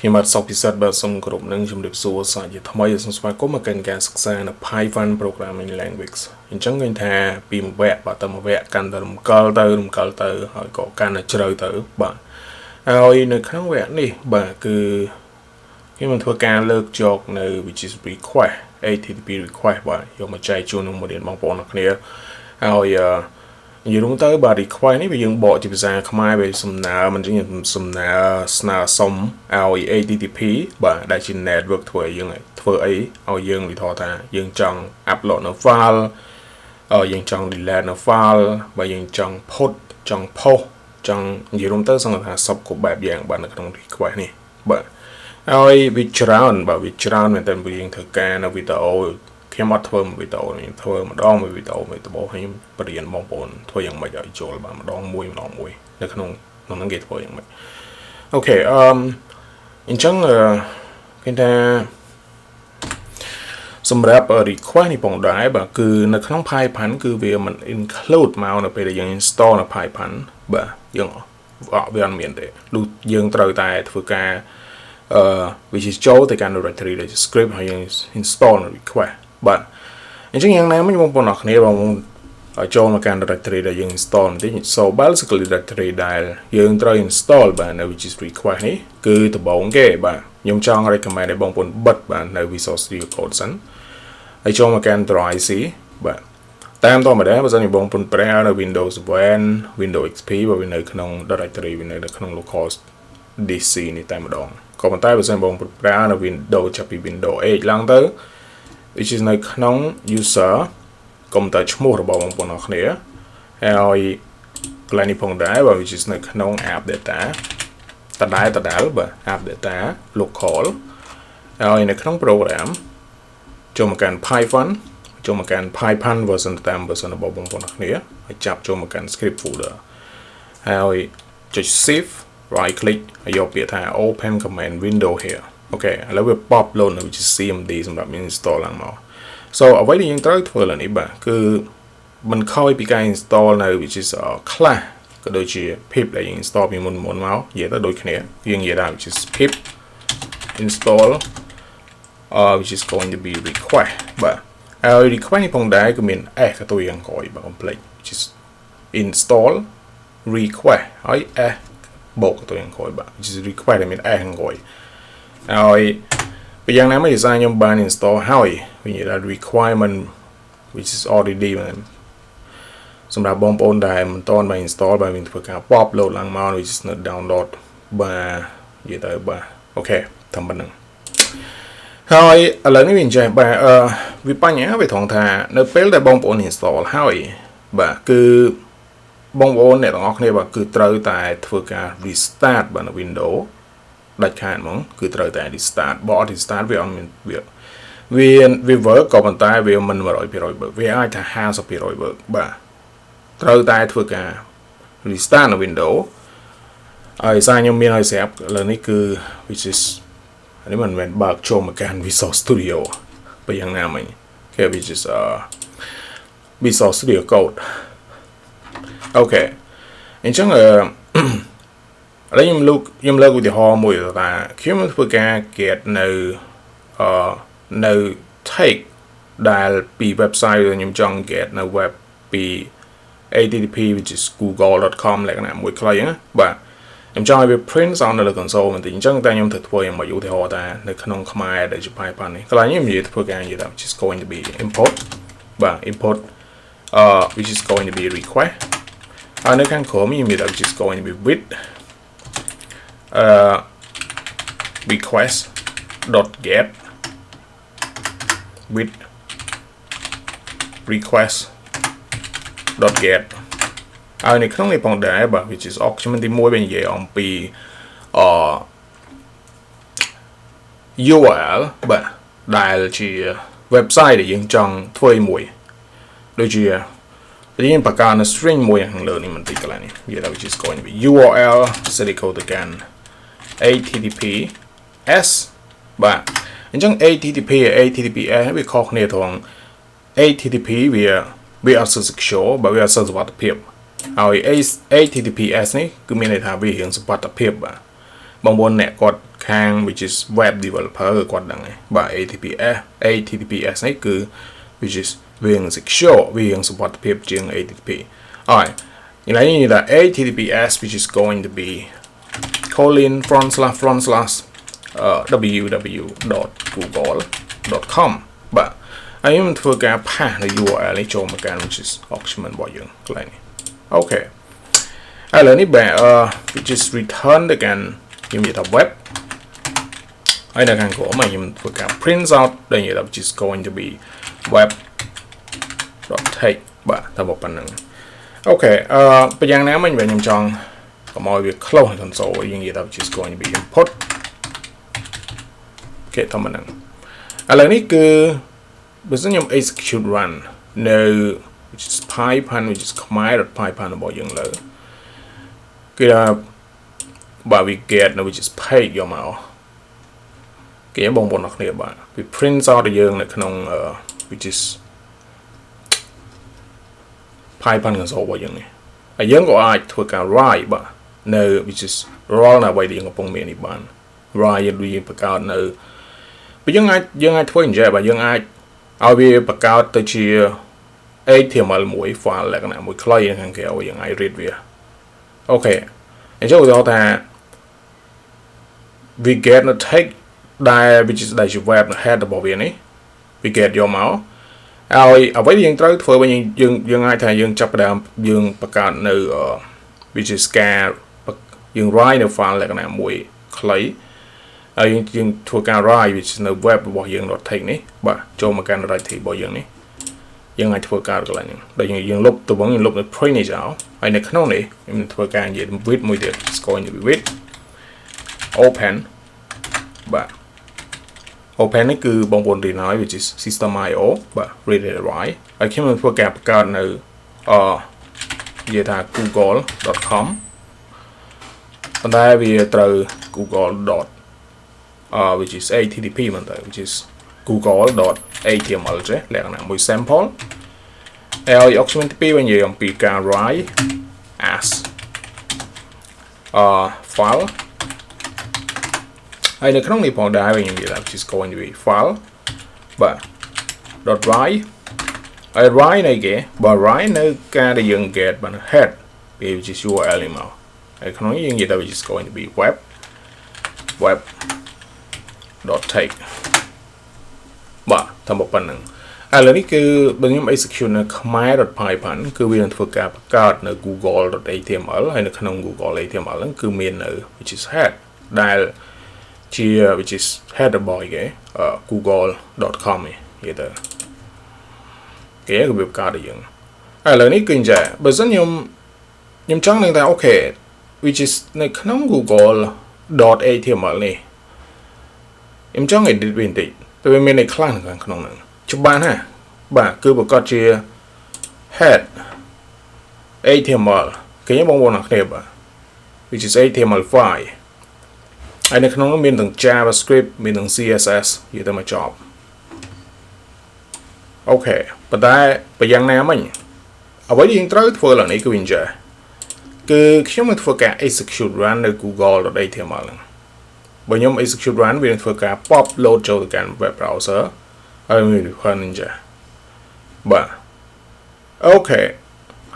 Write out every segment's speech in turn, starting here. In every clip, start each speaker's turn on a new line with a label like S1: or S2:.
S1: Khmer sọcពិសេសបើសុំគ្រប់នឹងជំរាបសួរសាជាថ្មីសូមស្វាគមន៍មកកាន់ការសិក្សានៅ Python Programming Language អញ្ចឹងឃើញថាពីមួយវគ្គបើតមួយវគ្គកាន់តែរំកិលទៅហើយក៏កាន់តែជ្រៅទៅបាទហើយនៅក្នុងវគ្គនេះបាទគឺគេមិនធ្វើការលើកយកនៅ which is request HTTP request បាទយកមកចែកជូននឹងមករៀនបងប្អូនអរគ្នាហើយនិយាយរួមទៅបាទ request នេះវាយើងបកជាភាសាខ្មែរវាសំណើមិនចឹងសំណើស្នើសុំឲ្យ HTTP បាទដែលជា network ធ្វើអីឲ្យយើងនិយាយថាយើងចង់ upload នៅ file យើងចង់ delete នៅ file បើយើងចង់ put ចង់ post ចង់និយាយរួមទៅសង្កត់ថាសពគ្រប់បែបយ៉ាងបាទនៅក្នុង request នេះបាទហើយវាច្រើនមែនតើយើងធ្វើការនៅវីដេអូខ្ញុំអត់ធ្វើវីដេអូនេះធ្វើម្ដងមួយវីដេអូខ្ញុំបរៀនបងប្អូនធ្វើយ៉ាងម៉េចឲ្យចូលបាទម្ដងមួយនៅក្នុងហ្នឹងគេធ្វើយ៉ាងម៉េចអូខេអញ្ចឹងគេថាសម្រាប់ request នេះផងដែរបាទគឺនៅក្នុង Python គឺវាមិន include មកនៅពេលដែលយើង install នៅ Python បាទយើងវាអត់មានទេលុះយើងត្រូវតែធ្វើការwhich is ចូលទៅកាន់ directory ដែល script ហើយយើង install នៅ request បាទអញ្ចឹងយ៉ាងណាមិញបងប្អូនអរគ្នាបងប្អូនចូលមកកាន់ directory ដែលយើង install បន្តិច so basically directory ដែលយើងត្រូវ install បាទនៅ which is request នេះគឺដំបូងគេបាទខ្ញុំចង់ recommend ឲ្យបងប្អូនបិទបាទនៅ Visual Studio Code សិនហើយចូលមកកាន់ Drive C បាទតាមធម្មតាបើសិនជាបងប្អូនប្រើនៅ Windows 7 Windows XP បើវានៅក្នុង directory វានៅក្នុង local DC នេះតែម្ដងក៏ប៉ុន្តែបើសិនបងប្អូនប្រើនៅ Windows ចាប់ពី Windows 8ឡើងទៅ which is នៅក្នុង user កុំព្យូទ័រឈ្មោះរបស់បងប្អូនអរគ្នាហើយកន្លែងនេះផងដែរបាទ which is នៅក្នុង app data ដដែលបាទ app data local ហើយនៅក្នុង program ចូលមកកាន់ Python ចូលមកកាន់ Python version តាម version របស់បងប្អូនអរគ្នាហើយចាប់ចូលមកកាន់ script folder ហើយចុច shift right click ហើយយកពាក្យថា open command window here អូខេឥឡូវវា pop load នៅ which is cmd សម្រាប់ install ឡើងមក so អ្វីដែលយើងត្រូវធ្វើឡើងនេះបាទគឺមិនខ້ອຍពីការ install នៅ which is class ក៏ដូចជា pip ដែលយើង install ពីមុនមកនិយាយទៅដូចគ្នាយើងនិយាយថា which is pip install which is going to be request បាទហើយ request នេះផងដែរគឺមាន s ក៏ទៅយ៉ាងក្រោយបាទ complete which is install request ហើយ s បូកទៅយ៉ាងក្រោយបាទ which is request ដែលមាន s ខាងក្រោយហើយពីយ៉ាងណាមកដោយសារខ្ញុំបាន install ហើយវានិយាយថា requirement which is already សម្រាប់បងប្អូនដែលមិនទាន់បាន install បានមានធ្វើការ pop load ឡើងមក which is not download បាទនិយាយទៅបាទអូខេតាមប៉ុណ្្នឹងហើយឥឡូវនេះវាអញ្ចឹងបាទវាបញ្ហាវាត្រង់ថានៅពេលដែលបងប្អូន install ហើយបាទគឺបងប្អូនអ្នកទាំងអស់គ្នាបាទគឺត្រូវតែធ្វើការ restart បាទនៅ Windows ដាច់ខាតហ្មងគឺត្រូវតែ restart បើអត់ restart វាអត់មានវា work ក៏ប៉ុន្តែវាមិន 100% work វាអាចថា 50% work បាទត្រូវតែធ្វើការ restart នៅ Windows ហើយសារខ្ញុំមានឲ្យស្រាប់ឥឡូវនេះគឺ which is នេះមិនមែនបើកចូលមកកាន់ Visual Studio បើយ៉ាងណាមិញគេ which is Visual Studio Code អូខេអញ្ចឹងឥឡូវខ្ញុំលើកឧទាហរណ៍មួយថាខ្ញុំធ្វើការ get នៅ take ដែលពី website ខ្ញុំចង់ get នៅ web ពី http which is google.com លក្ខណៈមួយខ្លីហ្នឹងបាទខ្ញុំចង់ឲ្យវា print sound នៅលើ console បន្តិចអញ្ចឹងតែខ្ញុំត្រូវធ្វើយ៉ាងម៉េចឧទាហរណ៍ថានៅក្នុងខ្មែរដែលជា Python នេះកន្លែងនេះនិយាយធ្វើការនិយាយថា which is going to be import បាទ import which is going to be request ហើយនៅខាងក្រោមមាន which is going to be with request.get with request.get ហើយនៅក្នុងនេះផងដែរបាទ which is document ទី1វានិយាយអំពីURL បាទដែលជា website ដែលយើងចង់ធ្វើមួយដូចជាយើងបង្កើតនៅ string មួយខាងលើនេះបន្តិចកន្លែងនេះនិយាយថា which is going to be URL code again https បាទអញ្ចឹង http https វាខុសគ្នាត្រង់ http វាអត់សូវ secure បើវាអត់សូវសុវត្ថិភាពហើយ https នេះគឺមានន័យថាវារៀងសុវត្ថិភាពបាទ bong bon nè quạt khang which is web developer quạt đằng này bà HTTPS này cứ which is viên secure viên support phép riêng HTTP. Alright, như là HTTPS which is going to be www.google.com but I am to get the URL នេះចូលមកកាន់ which is option របស់យើងកន្លែងនេះ okay ឥឡូវនេះបែរ which is return ទៅកាន់យើងនិយាយថា web ហើយនៅខាងក្រោមខ្ញុំធ្វើការ print out ដែលនិយាយថា which is going to be web.text បាទតែប៉ុណ្្នឹង okay ប្រយ៉ាងណាមិញខ្ញុំចង់កុំឲ្យវា close នៅ console យើងនិយាយថា which is going to be input គេតែប៉ុណ្្នឹងឥឡូវនេះគឺបើសិនខ្ញុំ execute run នៅ which is python which is khmer.python របស់យើងលើគឺថាបើ we get នៅ which is page យកមកគេបងប្អូនអ្នកគ្នាបាទវា print out ឲ្យយើងនៅក្នុង which is python console របស់យើងនេះហើយយើងក៏អាចធ្វើការ write បាទនៅ which is role នៅអ្វីដែលយើងកំពុងមាននេះបាន write យើងបង្កើតនៅបើយើងអាចធ្វើអញ្ចឹងបាទយើងអាចឲ្យវាបង្កើតទៅជា HTML មួយ file លក្ខណៈមួយខ្លីនៅខាងក្រៅយើងអាច read វាអូខេអញ្ចឹងឧទាហរណ៍ថា we get the text ដែល which is ដែលជា web head របស់វានេះ we get យកមកឲ្យអ្វីដែលយើងត្រូវធ្វើវិញយើងអាចថាយើងចាប់ផ្ដើមយើងបង្កើតនៅ which is ការយើង write នៅ file លក្ខណៈមួយខ្លីហើយយើងធ្វើការ write which is នៅ web របស់យើង .text នេះបាទចូលមកកាន់ directory របស់យើងនេះយើងអាចធ្វើការកន្លែងនេះដែលយើងលុបទៅបងយើងលុបនៅ print នេះចោលហើយនៅក្នុងនេះខ្ញុំធ្វើការនិយាយ with មួយទៀត is going to be with open បាទ open នេះគឺបងប្អូនរៀនហើយ which is system.io បាទ read it right ហើយខ្ញុំនឹងធ្វើការបង្កើតនៅនិយាយថា google.com ប៉ុន្តែវាត្រូវ google. Which is http មិនទៅ which is google.html ចេះលក្ខណៈមួយ sample ហើយ option ទី2វិញនិយាយអំពីការ write as file ហើយនៅក្នុងនេះផងដែរវិញនិយាយថា which is going to be file បាទ .write ហើយ write នៃគេបើ write នៅការដែលយើង get បាន head which is URL នេះមកហើយក្នុងនេះយើងនិយាយថា which is going to be web.text បាទតាមប៉ុណ្្នឹងឥឡូវនេះគឺបើខ្ញុំ execute នៅ khmer.python គឺវានឹងធ្វើការបង្កើតនៅ google.html ហើយនៅក្នុង google.html ហ្នឹងគឺមាននៅ which is head ដែលជា which is head របស់គេ google.com នេះនិយាយទៅគេគឺវាបង្កើតឲ្យយើងឥឡូវនេះគឺអញ្ចឹងបើសិនខ្ញុំចង់នឹងថាអូខេ which is នៅក្នុង google.html នេះខ្ញុំចង់ edit វាបន្តិចតែវាមានឯខ្លះនៅខាងក្នុងហ្នឹងច្បាស់ណាបាទគឺប្រកាសជា head HTML គេបងប្អូនអ្នកគ្នាបាទ which is HTML5 ហើយនៅក្នុងនោះមានទាំង JavaScript មានទាំង CSS និយាយទៅមកចប់អូខេប៉ុន្តែប្រយ៉ាងណាមិញអ្វីដែលយើងត្រូវធ្វើឡើងនេះគឺវាអញ្ចឹងគឺខ្ញុំនឹងធ្វើការ execute run នៅ google.html ហ្នឹងបើខ្ញុំ execute run វានឹងធ្វើការ pop load ចូលទៅកាន់ web browser ហើយមាន return អញ្ចឹងបាទអូខេ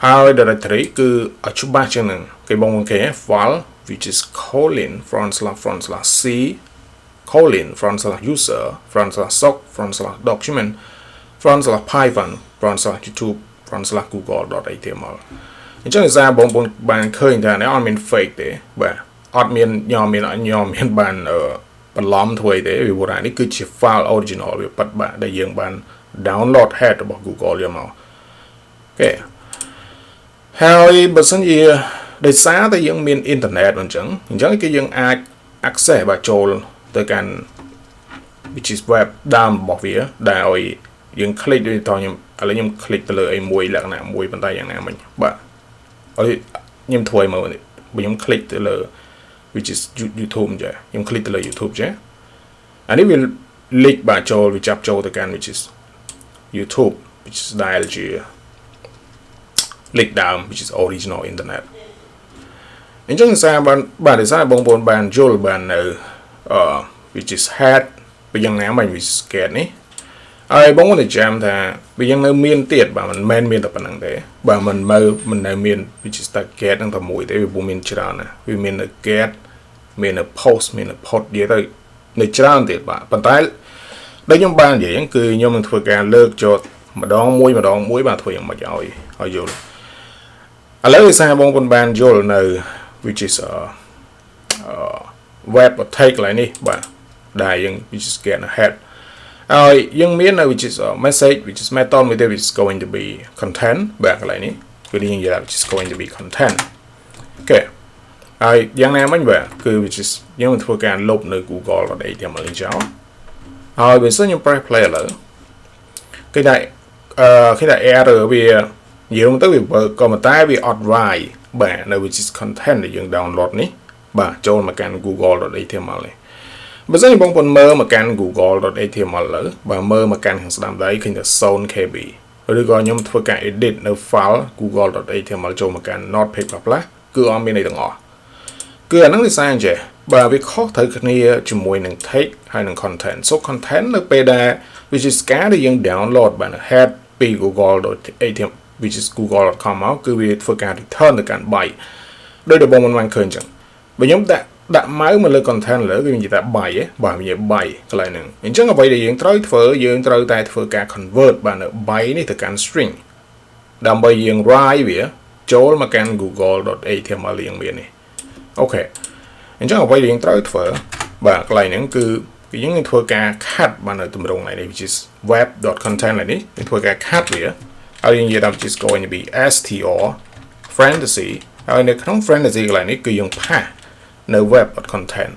S1: ហើយ directory គឺឲ្យច្បាស់ជាងហ្នឹងគេបងប្អូនគេ file which is :// c :/user :/sock :/document :/python :/youtube :/google.html អញ្ចឹងសារបងប្អូនបានឃើញថានេះអត់មាន fake ទេបាទអត់មានញោមមានបានបន្លំធ្វើអីទេវាព្រោះនេះគឺជា file original វាប៉ិតបាទដែលយើងបាន download head របស់ Google យកមកអូខេហើយបើសិនជាដោយសារតែយើងមានអ៊ីនធឺណិតអញ្ចឹងគឺយើងអាច access បាទចូលទៅកាន់ which is web ដើមរបស់វាដែលឲ្យយើង click ដូចតខ្ញុំឥឡូវខ្ញុំ click ទៅលើអីមួយលក្ខណៈមួយប៉ុន្តែយ៉ាងណាមិញបាទឲ្យខ្ញុំធ្វើឲ្យមើលនេះបើខ្ញុំ click ទៅលើ which is YouTube ចេះខ្ញុំ click ទៅលើ YouTube ចេះអានេះវា link បាទចូលវាចាប់ចូលទៅកាន់ which is YouTube which is dial ជា link ដើម which is original internet អញ្ចឹងសារបានដោយសារបងប្អូនបានយល់បាននៅwhich is head ពីយ៉ាងណាមិន which is get នេះហើយបងប្អូនចាំថាវាយ៉ាងនៅមានទៀតបាទមិនមែនមានតែប៉ុណ្្នឹងទេបាទមិននៅមាន which is តែ get នឹងតែមួយទេវាមានច្រើនណាវាមាននៅ get មាននៅ post មាននៅ post ទៀតទៅនៅច្រើនទៀតបាទប៉ុន្តែដែលខ្ញុំបាននិយាយហ្នឹងគឺខ្ញុំនឹងធ្វើការលើកចតម្ដងមួយបាទធ្វើយ៉ាងម៉េចឲ្យយល់ឥឡូវវាសារបងប្អូនបានយល់នៅ which is web or take ឡើងនេះបាទដែលយើង which is get ahead ហើយយើងមាននៅ which is message which is method which is going to be content បាទកន្លែងនេះគឺយើងនិយាយ which is going to be content អូខេហើយយ៉ាងណាមិញបាទគឺ which is យើងនឹងធ្វើការលុបនៅ google.html នេះចោលហើយបើសិនខ្ញុំ press play ឥឡូវគេថា error វាយើងទៅវាបើក៏ប៉ុន្តែវាអត់ write បាទនៅ which is content ដែលយើង download នេះបាទចូលមកកាន់ google.html នេះបើសិនជាបងប្អូនមើលមកកាន់ google.html លើបាទមើលមកកាន់ខាងស្ដាំដៃឃើញថា 0kb ឬក៏ខ្ញុំធ្វើការ edit នៅ file google.html ចូលមកកាន់ notepad++ គឺអត់មានអីទាំងអស់គឺអាហ្នឹងវាសារអញ្ចេះបាទវាខុសត្រូវគ្នាជាមួយនឹង text ហើយនឹង content so content នៅពេលដែល which is ការដែលយើង download បាទ head ពី google.html which is google.com មកគឺវាធ្វើការ return ទៅកាន់ byte ដោយដែលបងប្អូនបានឃើញអញ្ចឹងបើខ្ញុំដាក់ម៉ៅមកលើ content លើគឺនិយាយថា byte បាទនិយាយ byte កន្លែងហ្នឹងអញ្ចឹងអ្វីដែលយើងត្រូវធ្វើយើងត្រូវតែធ្វើការ convert បាទនៅ byte នេះទៅកាន់ string ដើម្បីយើង write វាចូលមកកាន់ google.html យើងមាននេះអូខេអញ្ចឹងអ្វីដែលយើងត្រូវធ្វើបាទកន្លែងហ្នឹងគឺយើងនឹងធ្វើការ cut បាទនៅទម្រង់này which is web.content នេះយើងធ្វើការ cut វាហើយយើងនិយាយថា which is going to be str fantasy ហើយនៅក្នុង fantasy កន្លែងនេះគឺយើង pass នៅ web.content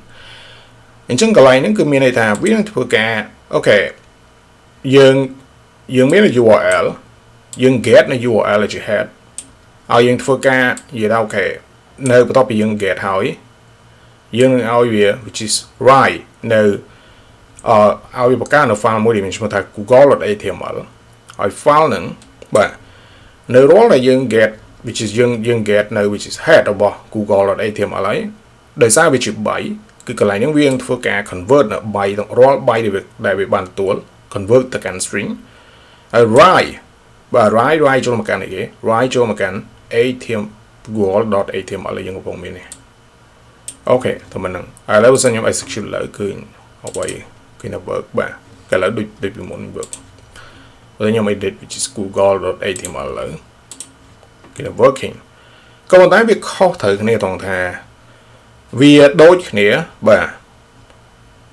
S1: អញ្ចឹងកន្លែងហ្នឹងគឺមានន័យថាវានឹងធ្វើការអូខេយើងមាន URL យើង get នៅ URL ជា head ហើយយើងធ្វើការនិយាយថាអូខេនៅបន្ទាប់ពីយើង get ហើយយើងនឹងឲ្យវា which is write នៅឲ្យបង្កើតនៅ file មួយដែលមានឈ្មោះថា google.html ហើយ file ហ្នឹងបាទនៅរាល់ដែលយើង get which is យើង get នៅ which is head របស់ google.html ហើយដោយសារវាជា byte គឺកន្លែងហ្នឹងវានឹងធ្វើការ convert នៅ byte ទាំងរាល់ byte ដែលវាបានទទួល convert ទៅកាន់ string ហើយ write បាទ write ចូលមកកាន់អីគេ write ចូលមកកាន់ google.html យើងកំពុងមាននេះអូខេតែមិនហ្នឹងឥឡូវបើសិនខ្ញុំ execute លើគឺអ្វីគេនៅ work បាទឥឡូវដូចពីមុន work បើខ្ញុំ edit which is google.html លើគេនៅ working ក៏ប៉ុន្តែវាខុសត្រូវគ្នាត្រង់ថាវាដូចគ្នាបាទ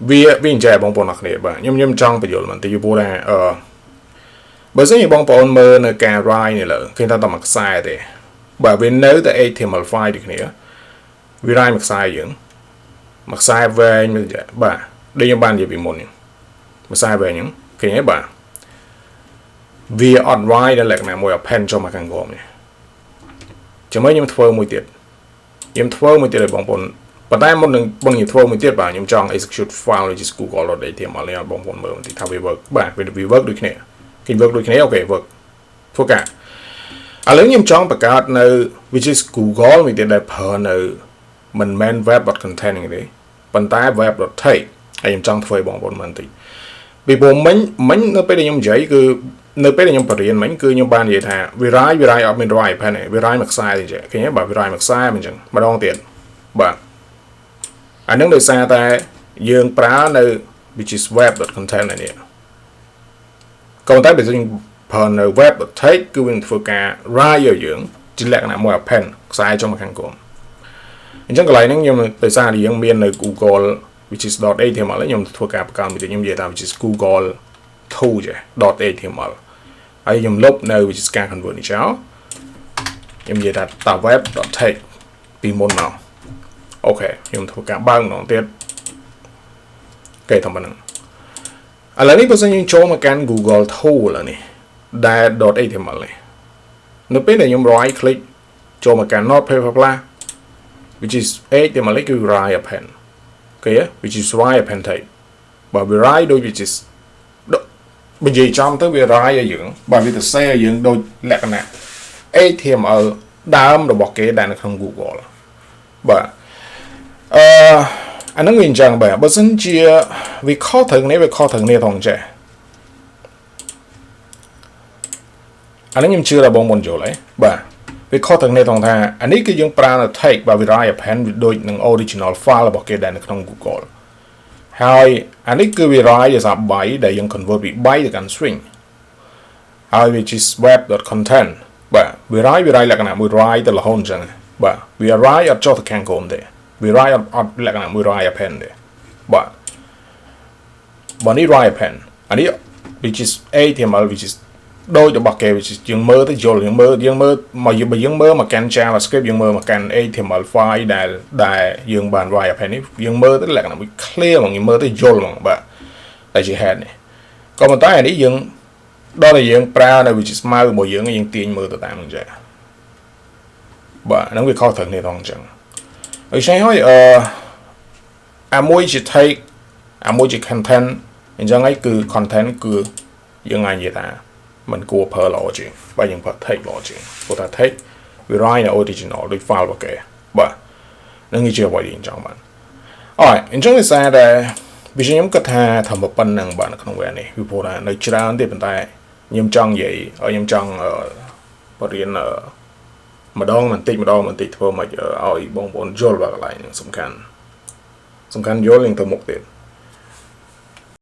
S1: វាអញ្ចឹងបងប្អូនអរគ្នាបាទខ្ញុំចង់បញ្យល់មិនទីពីព្រោះថាបើសិនជាបងប្អូនមើលនៅការ write នេះលើគេថាតែមួយខ្សែទេបាទវានៅតែ HTML file ដូចគ្នាវា write មួយខ្សែយើងមួយខ្សែវែងបាទដូចខ្ញុំបាននិយាយពីមុននេះមួយខ្សែវែងហ្នឹងឃើញទេបាទវាអត់ write នៅលក្ខណៈមួយ append ចូលមកខាងក្រោមនេះចាំខ្ញុំធ្វើមួយទៀតឲ្យបងប្អូនប៉ុន្តែមុននឹងខ្ញុំធ្វើមួយទៀតបាទខ្ញុំចង់ execute file which is google.html នេះឲ្យបងប្អូនមើលបន្តិចថាវា work បាទវា work ដូចគ្នាគេ work ដូចគ្នាអូខេ work ធ្វើការឥឡូវខ្ញុំចង់បង្កើតនៅ which is google មួយទៀតដែលប្រើនៅមិនមែន web.content ទេប៉ុន្តែ web.take ហើយខ្ញុំចង់ធ្វើឲ្យបងប្អូនមើលបន្តិចពីព្រោះមិញនៅពេលដែលខ្ញុំនិយាយគឺនៅពេលដែលខ្ញុំបរៀនមិញគឺខ្ញុំបាននិយាយថាវា write អត់មាន write pen ទេវា write មួយខ្សែទេឃើញទេបាទវា write មួយខ្សែមិនអញ្ចឹងម្ដងទៀតបាទអានឹងដោយសារតែយើងប្រើនៅ which is web.content នេះក៏ប៉ុន្តែបើយើងប្រើនៅ web.take គឺវានឹងធ្វើការ write ឲ្យយើងជាលក្ខណៈមួយ append ខ្សែចូលមកខាងក្រោមអញ្ចឹងកន្លែងហ្នឹងខ្ញុំដោយសារតែយើងមាននៅ google which is .html ខ្ញុំធ្វើការបង្កើតមួយទៀតខ្ញុំនិយាយថា which is google 2 .html ហើយខ្ញុំលុបនៅ which is ការ convert នេះចោលខ្ញុំនិយាយថាតា web.take ពីមុនមកអូខេខ្ញុំធ្វើការបើកម្ដងទៀតគេតាមហ្នឹងឥឡូវនេះបើសិនយើងចូលមកកាន់ google tool នេះដែល .html នេះនៅពេលដែលខ្ញុំ right click ចូលមកកាន់ notepad++ which is html គឺ write append គេ which is write append type បើ write ដូច which is បើនិយាយចំទៅវា write ឲ្យយើងបើវាទៅ say ឲ្យយើងដូចលក្ខណៈ HTML ដើមរបស់គេដែលនៅក្នុង Google បាទអានឹងវាអញ្ចឹងបាទបើសិនជាវាខុសត្រូវគ្នាវាខុសត្រូវគ្នាថងចេះអានេះខ្ញុំជឿថាបងប្អូនយល់ហើយបាទវាខុសទាំងនេះថងថាអានេះគឺយើងប្រើនៅ take បាទ Virai append វាដូចនឹង original file របស់គេដែរនៅក្នុង Google ហើយអានេះគឺ Virai ជាសារបាយដែលយើង convert ពីបាយទៅកាន់ string ហើយ which is web.content បាទ Virai លក្ខណៈមួយ Virai ទៅរហូតអញ្ចឹងបាទ Virai អត់ចុះទៅខាងក្រោមទេ Virai អត់លក្ខណៈមួយ Virai append ទេបាទបើនេះ Virai append អានេះ which is HTML which is ដូចរបស់គេ which is យើងមើលទៅយល់យើងមើលមកយើងមើលមកកាន់ JavaScript យើងមើលមកកាន់ HTML file ដែលយើងបាន Virai append នេះយើងមើលទៅលក្ខណៈមួយ clear ហ្មងយើងមើលទៅយល់ហ្មងបាទតែជា head នេះក៏ប៉ុន្តែអានេះយើងដល់តែយើងប្រើនៅ which is ម៉ៅរបស់យើងទាញមើលទៅតាមហ្នឹងចេះបាទហ្នឹងវាខុសត្រូវគ្នាផងអញ្ចឹងហើយឆ្នៃហើយអាមួយជា take អាមួយជា content អញ្ចឹងហើយគឺ content គឺយើងអាចនិយាយថាมันគួរប្រើល្អជាងបើយើងប្រើ take ល្អជាងព្រោះថា take វា write នៅ original ដូច file របស់គេបាទនឹងជាអ្វីដែលយើងចង់បានអរអញ្ចឹងវាសារតែវាខ្ញុំគិតថាធ្វើមកប៉ុណ្្នឹងបាទនៅក្នុងវគ្គនេះពីព្រោះថានៅច្រើនទេប៉ុន្តែខ្ញុំចង់និយាយហើយខ្ញុំចង់បរៀនម្ដងបន្តិចធ្វើមកឲ្យបងប្អូនយល់បាទកន្លែងហ្នឹងសំខាន់យល់នឹងទៅមុខទៀត